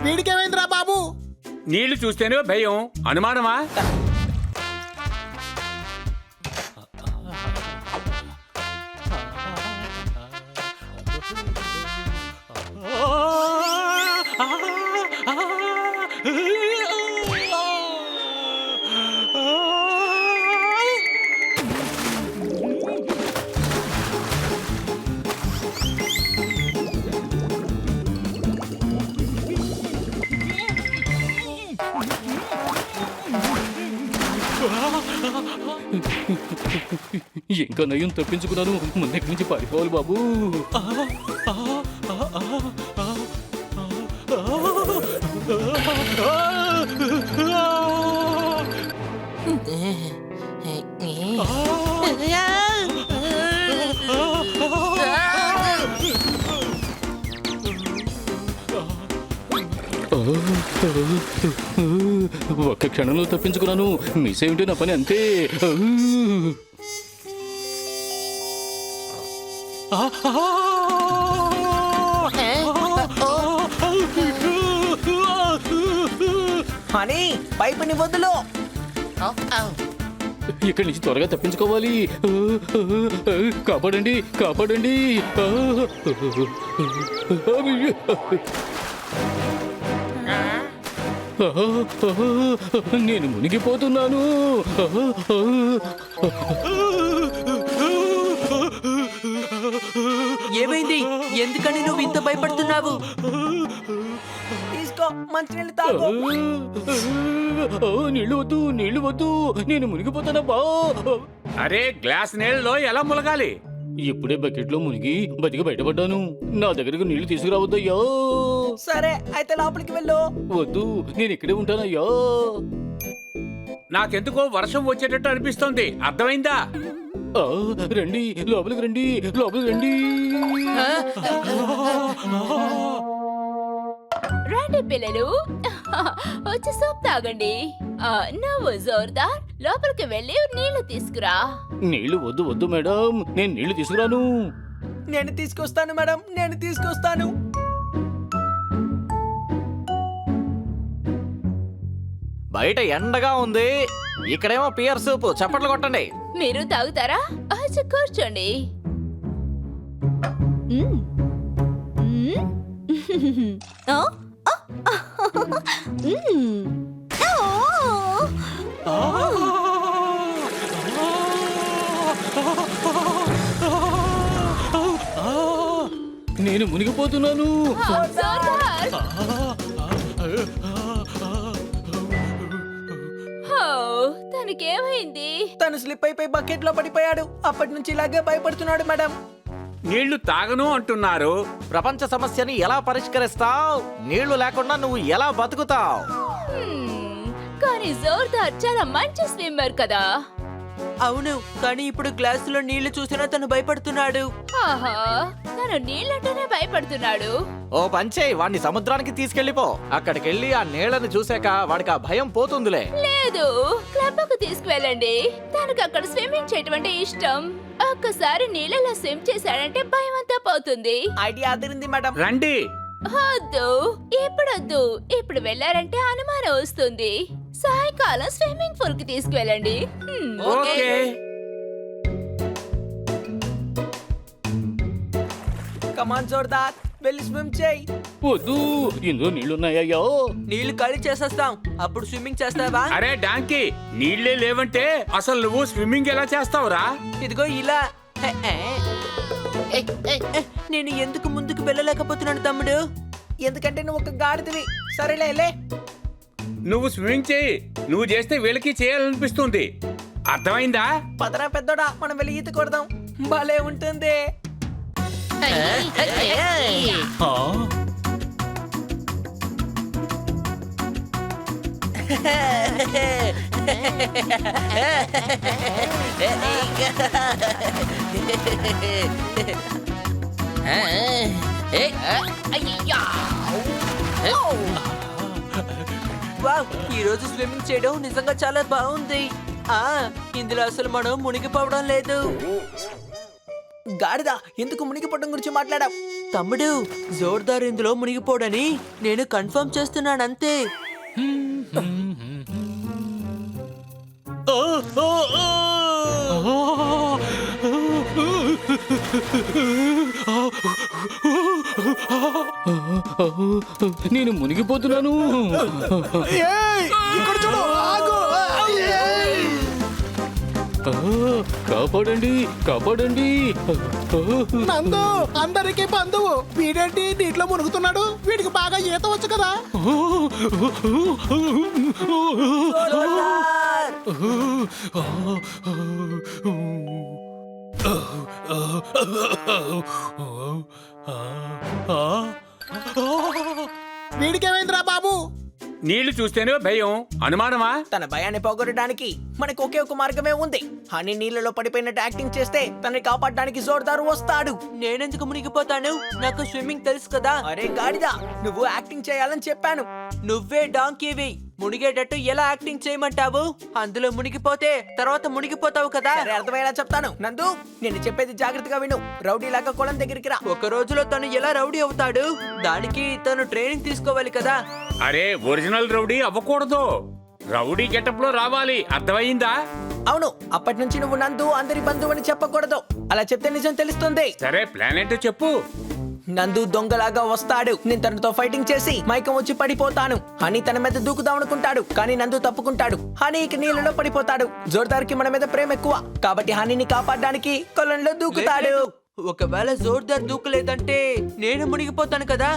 వీడికేమైందిరా బాబు? నీళ్లు చూస్తేనే భయం, అనుమానమా? ఇంకా నయం తప్పించుకున్నాను. ముందు ఎక్కడి నుంచి పారిపోవాలి బాబు. ఒక్క క్షణంలో తప్పించుకున్నాను. మిస్ అయి ఉంటే నా పని అంతే. అని పైపుని వదులు. ఇక్కడి నుంచి త్వరగా తప్పించుకోవాలి. కాపాడండి, కాపాడండి. నేను మునిగిపోతున్నాను. ఏమైంది? ఎందుకని నువ్వు ఇంత భయపడుతున్నావు? తీసుకో, మంచినీళ్ళు తాగు. నీళ్ళు వద్దు, నీళ్ళు వద్దు, నేను మునిగిపోతానా బా. అరే, గ్లాస్ నీళ్ళలో ఎలా ములగాలి? ఇప్పుడే బకెట్ లో మునిగి బతికి బయటపడ్డాను. నా దగ్గరకు నీళ్లు తీసుకురావద్దయ్యా. సరే, అయితే లోపలికి వెళ్ళు. వద్దు, నేను ఇక్కడే ఉంటానయ్యా. నాకెందుకో వర్షం వచ్చేటట్టు అనిపిస్తోంది, అర్థమైందా? రండి, లోపలికి రండి, లోపలికి రండి. రండి పిల్లలు, వచ్చి సూప్ తాగండి. నువ్వు జోర్దార్, లోపలికి వెళ్ళి నీళ్లు తీసుకురా. నీళ్లు వద్దు వద్దు మేడం, నేను నీళ్లు తీసుకురాను. నేను తీసుకొస్తాను మేడం, నేను తీసుకొస్తాను. బయట ఎండగా ఉంది, ఇక్కడేమో పియర్ సూప్. చప్పట్లు కొట్టండి. మీరు తాగుతారా? వచ్చి కూర్చోండి. నేను మునిగిపోతున్నాను. తనకేమైంది? తను స్లిప్ అయిపోయి బకెట్ లో పడిపోయాడు. అప్పటి నుంచి ఇలాగే భయపడుతున్నాడు మేడం. నీళ్లు తాగను అంటున్నారు. ప్రపంచ సమస్యని ఎలా పరిష్కరిస్తావు? నీళ్లు లేకుండా నువ్వు ఎలా బతుకుతావు? కానీ జోర్దార్ చాలా మంచి స్విమ్మర్ కదా. అవును, కానీ ఇప్పుడు గ్లాసులో నీళ్లు చూసినా తను భయపడుతున్నాడు. ఆహా, తను నీళ్ళంటేనే భయపడుతున్నాడు. ఓ పంచే, వాడిని సముద్రానికి తీసుకెళ్లిపో. అక్కడికెళ్ళి ఆ నీళ్లను చూసాక వాడికి ఆ భయం పోతుందిలే. లేదు, క్లబ్ కు తీసుకువెళ్ళండి. తనకు అక్కడ స్విమ్మింగ్ చేయటం అంటే ఇష్టం. ఒక్కసారి నీళ్ళలో స్విమ్ చేశాడంటే భయం అంతా పోతుంది. ఐడియా అదిరింది మేడం. రండి. వద్దు, ఇప్పుడొద్దు. ఇప్పుడు వెళ్ళారంటే అనుమానం వస్తుంది. సాయంకాలం స్విమ్మింగ్ పూల్ కి తీసుకువెళ్ళండి. ఓకే. కమాన్ జోర్దార్, వెళ్ళి స్విమ్ చేయి. వద్దు, ఇందులో నీళ్లున్నాయ్యా. నీళ్లు ఖాళీ చేసేస్తాం, అప్పుడు స్విమ్మింగ్ చేస్తావా? అరే డాంకీ, నీళ్లే లేవంటే అసలు నువ్వు స్విమ్మింగ్ ఎలా చేస్తావురా? ఇదిగో ఇలా. నేను ఎందుకు ముందుకు వెళ్ళలేకపోతున్నాను తమ్ముడు? ఎందుకంటే నువ్వు ఒక గాడిదవి. సరేలే. నువ్వు స్విమ్మింగ్ చేయి. నువ్వు చేస్తే వీళ్ళకి చేయాలనిపిస్తుంది, అర్థమైందా? పదరా పెద్దోడా, మనం వెళ్ళి ఈత కొడదాం. భలే ఉంటుంది. వావ్, ఈ రోజు స్విమ్మింగ్ చేయడం నిజంగా చాలా బాగుంది. ఇందులో అసలు మనం మునిగిపోవడం లేదు. గాడిద, ఎందుకు మునిగిపోవడం గురించి మాట్లాడావు? తమ్ముడు, జోర్దార్ ఇందులో మునిగిపోడని నేను కన్ఫర్మ్ చేస్తున్నాను అంతే. నేను మునిగిపోతున్నాను. ఏయ్, ఇక్కడ చూడు, ఆగు. ఏయ్. కాపాడండి, కాపాడండి. నందు, అందరికీ బంధువు. వీడేంటి నీటిలో మునుగుతున్నాడు? వీడికి బాగా ఈత వచ్చు కదా. వీడికేమైందిరా బాబు? నీళ్లు చూస్తేనే భయం, అనుమానమా? తన భయాన్ని పోగొట్టడానికి మనకు ఒకే ఒక మార్గమే ఉంది. హనీ నీళ్ళలో పడిపోయినట్టు యాక్టింగ్ చేస్తే తనని కాపాడడానికి జోర్దారు వస్తాడు. నేనెందుకు మునిగిపోతాను? నాకు స్విమ్మింగ్ తెలుసు కదా. అరే గాడిదా, నువ్వు యాక్టింగ్ చేయాలని చెప్పాను. నువ్వే డాంకీవి. మునిగేటట్టు ఎలా యాక్టింగ్ చేయమంటావు? అందులో మునిగిపోతే తర్వాత మునిగిపోతావు కదా. అర్థమయ్యేలా చెప్తాను. నందు, నేను చెప్పేది జాగ్రత్తగా విను. రౌడీ లాగా కొలం దగ్గరికి రా. ఒక రోజులో తను ఎలా రౌడీ అవుతాడు? దానికి తను ట్రైనింగ్ తీసుకోవాలి కదా. అరే, ఒరిజినల్ రౌడీ అవ్వకూడదు, రౌడీ గెటప్ లో రావాలి, అర్థమయ్యిందా? అవును, అప్పటి నుంచి నువ్వు నందు అందరి బంధువు అని చెప్పకూడదు. అలా చెప్తే నిజం తెలుస్తుంది. సరే, ప్లాన్ ఏంటో చెప్పు. నందు దొంగలాగా వస్తాడు. నేను తనతో ఫైటింగ్ చేసి మైకం వచ్చి పడిపోతాను. హనీ తన మీద దూకుదాం అనుకుంటాడు, కానీ నందు తప్పుకుంటాడు. హనీకి నీళ్ళలో పడిపోతాడు. జోర్దార్ కి మన మీద ప్రేమ ఎక్కువ, కాబట్టి హనీని కాపాడడానికి కొలంలో దూకుతాడు. ఒకవేళ జోర్దార్ దూకలేదంటే నేను మునిగిపోతాను కదా.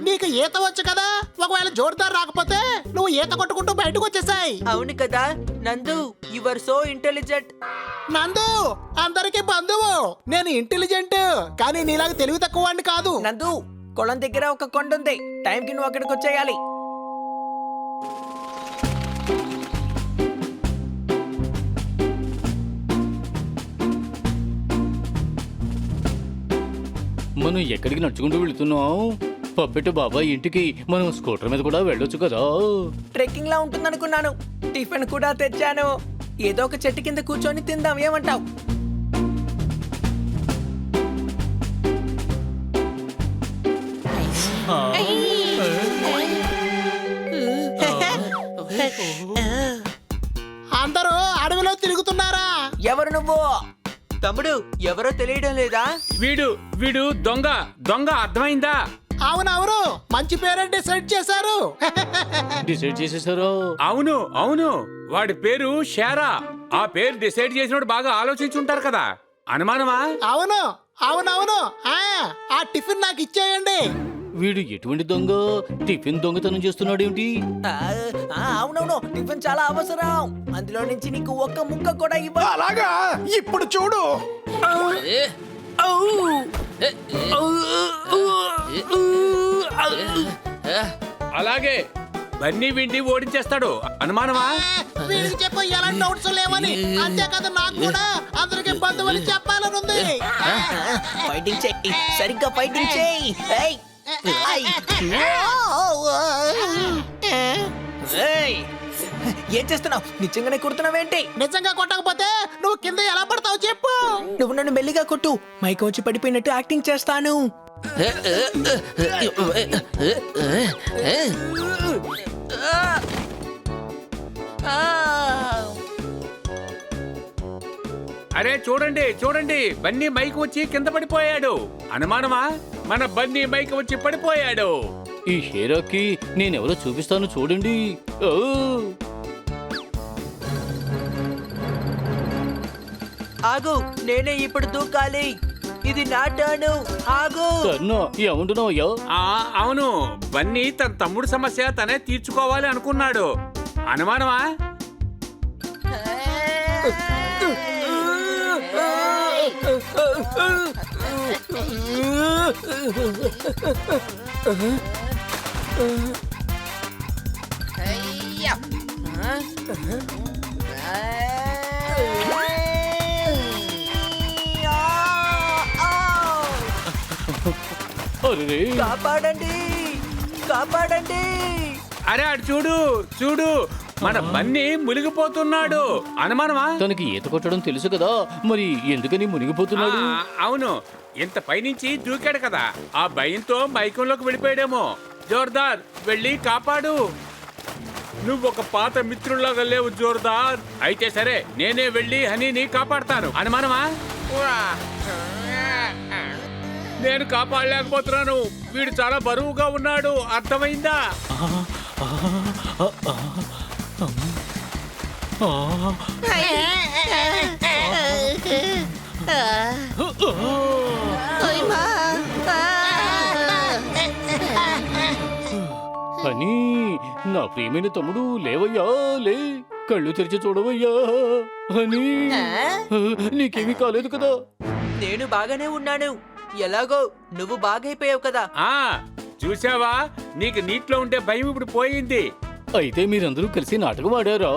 నీకు ఈత వచ్చు కదా. ఒకవేళ జోర్దార్ రాకపోతే నువ్వు ఈత కొట్టుకుంటూ బయటకు వచ్చేసాయి. అవును కదా నందు, యు ఆర్ సో ఇంటెలిజెంట్. నందు, అందరికీ బంధువు. నేను ఇంటెలిజెంట్, కానీ నీలాగా తెలివి తక్కువ వాడిని కాదు. నందు, కొలం దగ్గర ఒక కొండ ఉంది. టైంకి నువ్వు అక్కడికి వచ్చేయాలి. మనం ఎక్కడికి నడుచుకుంటూ వెళుతున్నాం? పప్పెట్టు బాబాయ్ ఇంటికి మనం స్కూటర్ మీద కూడా వెళ్ళొచ్చు కదా. ట్రెక్కింగ్ లా ఉంటుందనుకున్నాను. టిఫిన్ కూడా తెచ్చాను. ఏదో ఒక చెట్టు కింద కూర్చొని తిందాం, ఏమంటావ్? అందరూ అడవిలో తిరుగుతున్నారా? ఎవరు నువ్వు? తమ్ముడు, ఎవరో తెలియడం లేదా? వీడు వీడు దొంగ, దొంగ, అర్థమైందా? అవునవును, మంచి పేరే డిసైడ్ చేశారు. డిసైడ్ చేసేసారు. అవును అవును, వాడి పేరు షేరా. ఆ పేరు డిసైడ్ చేసినోడు బాగా ఆలోచించుంటారు కదా. అనుమానమా? అవును అవునవును, ఆ టిఫిన్ నాకు ఇచ్చేయండి. వీడు ఎటువంటి దొంగ? టిఫిన్ దొంగతనం చేస్తున్నాడు ఏమిటి? అవునవును, టిఫిన్ చాలా అవసరం. అందులో నుంచి నీకు ఒక్క ముక్క కూడా ఇవ్వ. అలాగా, ఇప్పుడు చూడు. అలాగే బన్నీ విండి ఓడించేస్తాడు. అనుమానమా? వీడికి చెప్పు ఎలాంటి డౌట్స్ లేవని. అంతేకాదు, నాకు కూడా అందరికి బంధువులు చెప్పాలని ఉంది. ఫైటింగ్ చెయ్యి, సరిగ్గా ఫైటింగ్ చెయ్యి. ఏయ్, ఏయ్. ఏయ్, ఏం చేస్తున్నావు? నిజంగానే కుడుతున్నావేంటి? నిజంగా కొట్టకపోతే నువ్వు కింద ఎలా పడతావు చెప్పు. నువ్వు నన్ను మెల్లిగా కొట్టు, మైక్ వచ్చి పడిపోయినట్టు యాక్టింగ్ చేస్తాను. అరే చూడండి చూడండి, బన్నీ మైక్ వచ్చి కింద పడిపోయాడు. అనుమానమా? మన బన్నీ మైక్ వచ్చి పడిపోయాడు. ఈ షేరాకి నేనెవరో చూపిస్తాను చూడండి. ఓ ఆగు, నేనే ఇప్పుడు దూకాలి. ఇది నా టర్ను. ఆగు. కన్నా ఏమంటున్నావయ్యా? అవును, బన్నీ తన తమ్ముడు సమస్య తనే తీర్చుకోవాలి అనుకున్నాడు. అనుమానమా? అరే కాపాడండి, కాపాడండి. అరే అటు చూడు చూడు మన బన్నీ మునిగిపోతున్నాడు. అనుమానమా? తనకి ఈత కొట్టడం తెలుసు కదా, మరి ఎందుకని మునిగిపోతున్నాడు? అవును, ఇంత పైనుంచి దూకాడు కదా, ఆ భయంతో మైకంలోకి వెళ్ళిపోయాడేమో. జోర్దార్, వెళ్ళి కాపాడు. నువ్వు ఒక పాత మిత్రుల్లాగా లేవు జోర్దార్. అయితే సరే, నేనే వెళ్ళి హనీని కాపాడతాను. అనుమానమా? నేను కాపాడలేకపోతున్నాను. వీడు చాలా బరువుగా ఉన్నాడు, అర్థమైందా? అని నా ప్రియమైన తమ్ముడు, లేవయ్యా, లే, కళ్ళు తెరిచి చూడవయ్యా. అని నీకేమీ కాలేదు కదా? నేను బాగానే ఉన్నాను. ఎలాగో నువ్వు బాగైపోయావు కదా. చూసావా, నీకు నీటిలో ఉండే భయం ఇప్పుడు పోయింది. అయితే మీరందరూ కలిసి నాటకం ఆడారా?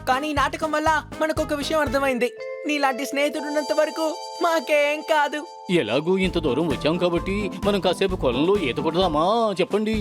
కానీ ఈ నాటకం వల్ల మనకు ఒక విషయం అర్థమైంది. నీలాంటి స్నేహితుడు ఉన్నంత వరకు మాకేం కాదు. ఎలాగూ ఇంత దూరం వచ్చాం కాబట్టి మనం కాసేపు కొలంలో ఈత కొడదామా? చెప్పండి.